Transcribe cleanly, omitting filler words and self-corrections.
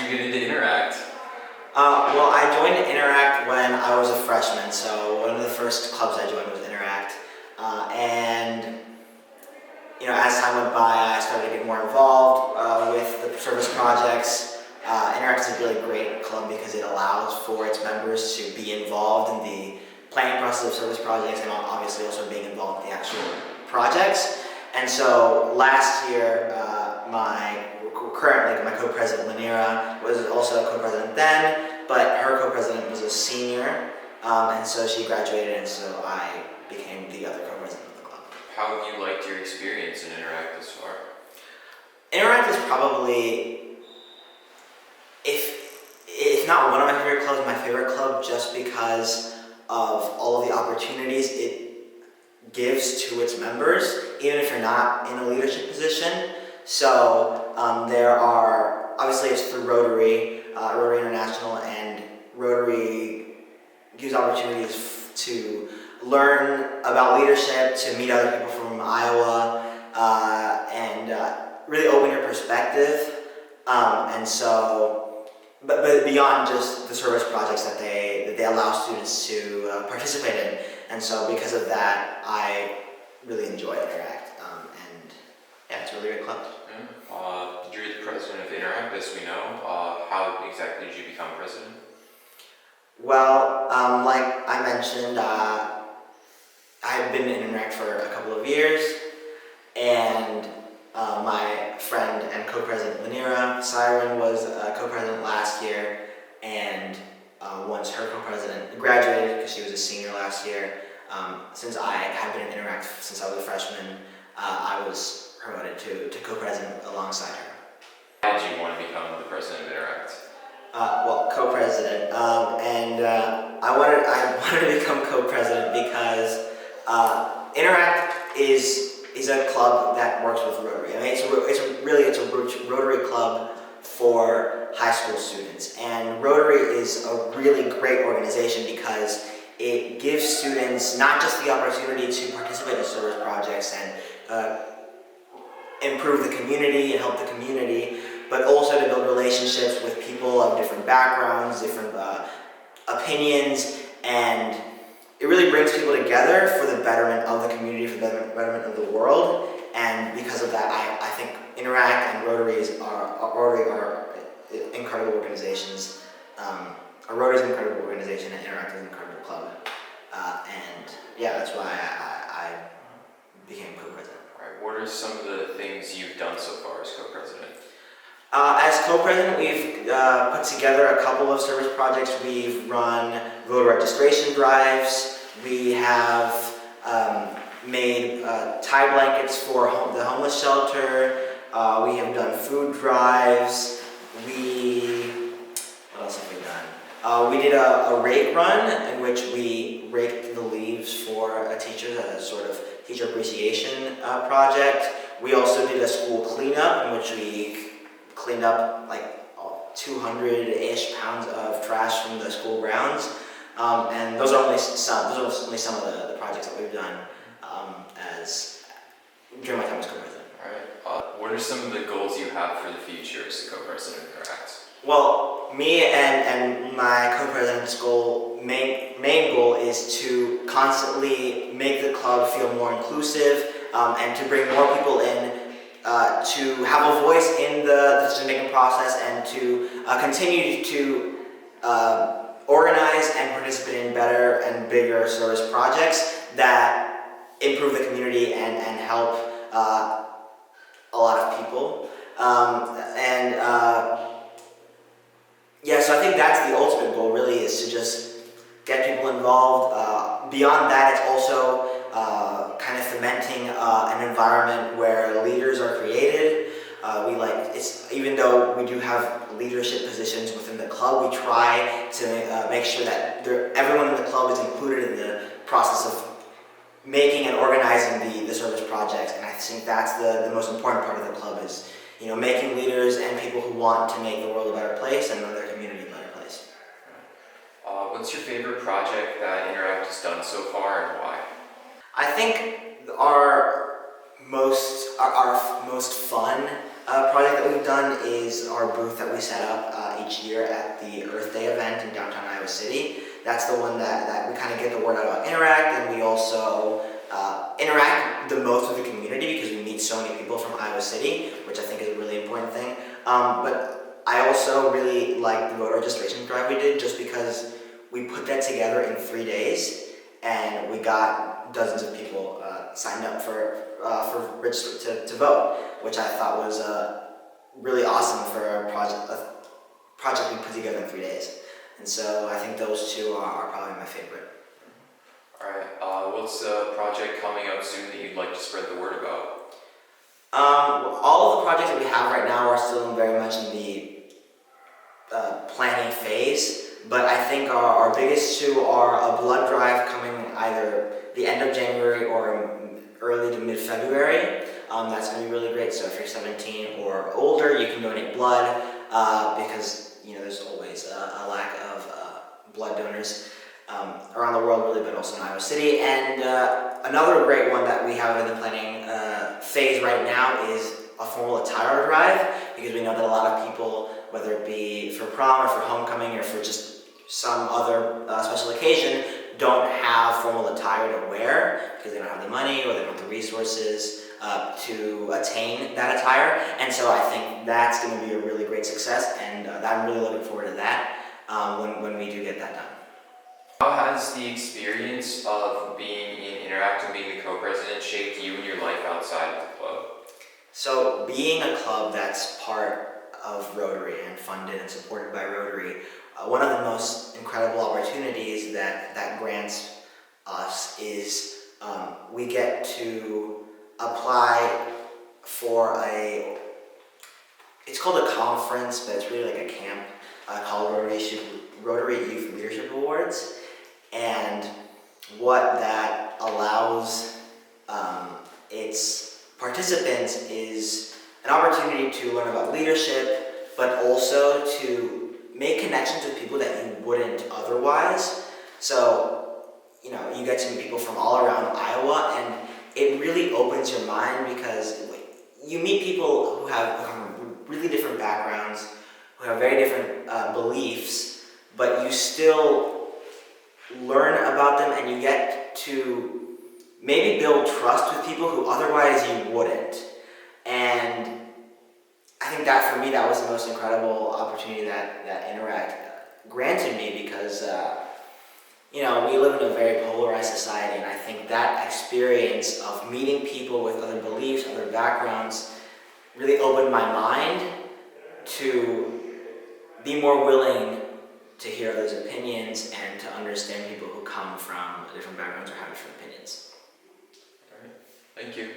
you get into Interact? Well, I joined Interact when I was a freshman, so one of the first clubs I joined was Interact. And as time went by, I started to get more involved with the service projects. Interact is a really great club because it allows for its members to be involved in the planning process of service projects and obviously also being involved in the actual projects. And so last year, currently my co-president Lanira was also a co-president then, but her co-president was a senior, and so she graduated, and so I became the other co-president of the club. How have you liked your experience in Interact this far? Interact is probably, if not one of my favorite clubs, my favorite club just because of all of the opportunities it gives to its members, even if you're not in a leadership position. So there are, obviously it's through Rotary, Rotary International, and Rotary gives opportunities to learn about leadership, to meet other people from Iowa, and really open your perspective. And so, but beyond just the service projects that they allow students to participate in. And so because of that, I really enjoy Interact. And yeah, it's a really great club. You're the president of Interact, as we know. How exactly did you become president? Well, like I mentioned, I've been in Interact for a couple of years, and my friend and co-president Lanira Siren was co-president last year, and once her co-president graduated, because she was a senior last year, since I had been in Interact since I was a freshman, I was promoted to co-president alongside her. Why did you want to become the president of Interact? Well, co-president, and I wanted to become co-president because Interact is a club that works with Rotary. I mean, it's a Rotary club for high school students, and Rotary is a really great organization because it gives students not just the opportunity to participate in service projects and improve the community and help the community, but also to build relationships with people of different backgrounds, different opinions, and it really brings people together for the betterment of the community, for the betterment of the world. And because of that, I think Interact and Rotary are incredible organizations. Rotary is an incredible organization, and Interact is an incredible club. And yeah, that's why I became co-president. All right. What are some of the things you've done so far as co-president? As co-president, we've put together a couple of service projects. We've run voter registration drives. We have made tie blankets for the homeless shelter. We have done food drives. What else have we done? We did a rake run in which we raked the leaves for a teacher, a sort of teacher appreciation project. We also did a school cleanup in which we cleaned up like 200-ish pounds of trash from the school grounds, and those are only some of the projects that we've done during my time as co-president. All right. What are some of the goals you have for the future as the co-president of Interact? Well, me and my co-president's main goal is to constantly make the club feel more inclusive and to bring more people in. To have a voice in the decision-making process and to continue to organize and participate in better and bigger service projects that improve the community and help a lot of people. So I think that's the ultimate goal, really, is to just get people involved. Beyond that, it's also kind of fomenting an environment where leaders are created. Even though we do have leadership positions within the club, we try to make sure that everyone in the club is included in the process of making and organizing the service projects. And I think that's the most important part of the club is, making leaders and people who want to make the world a better place and their community a better place. What's your favorite project that Interact has done so far, and why? I think our most fun project that we've done is our booth that we set up each year at the Earth Day event in downtown Iowa City. That's the one that we kind of get the word out about Interact, and we also interact the most with the community because we meet so many people from Iowa City, which I think is a really important thing. But I also really like the voter registration drive we did just because we put that together in 3 days, and we got dozens of people signed up for register to vote, which I thought was really awesome for a project we put together in 3 days. And so I think those two are probably my favorite. Alright, what's a project coming up soon that you'd like to spread the word about? All of the projects that we have right now are still very much in the planning phase, but I think our biggest two are a blood drive coming either the end of January or early to mid-February. That's going to be really great. So if you're 17 or older, you can donate blood because there's always a lack of blood donors around the world, really, but also in Iowa City. And another great one that we have in the planning phase right now is a formal attire drive, because we know that a lot of people, whether it be for prom or for homecoming or for just some other special occasion, don't have formal attire to wear because they don't have the money or they don't have the resources to attain that attire. And so I think that's going to be a really great success, and I'm really looking forward to that when we do get that done. How has the experience of being in Interact and being the co-president shaped you and your life outside of the club? So being a club that's part of Rotary and funded and supported by Rotary, one of the most incredible opportunities that grants us is we get to apply for it's called a conference, but it's really like a camp called Rotary Youth Leadership Awards. And what that allows its participants is an opportunity to learn about leadership, but also to make connections with people that you wouldn't otherwise. So, you get to meet people from all around Iowa, and it really opens your mind because you meet people who have really different backgrounds, who have very different beliefs, but you still learn about them, and you get to maybe build trust with people who otherwise you wouldn't. And I think that for me, that was the most incredible opportunity that Interact granted me, because we live in a very polarized society, and I think that experience of meeting people with other beliefs, other backgrounds, really opened my mind to be more willing to hear others' opinions and to understand people who come from different backgrounds or have different opinions. Alright, thank you.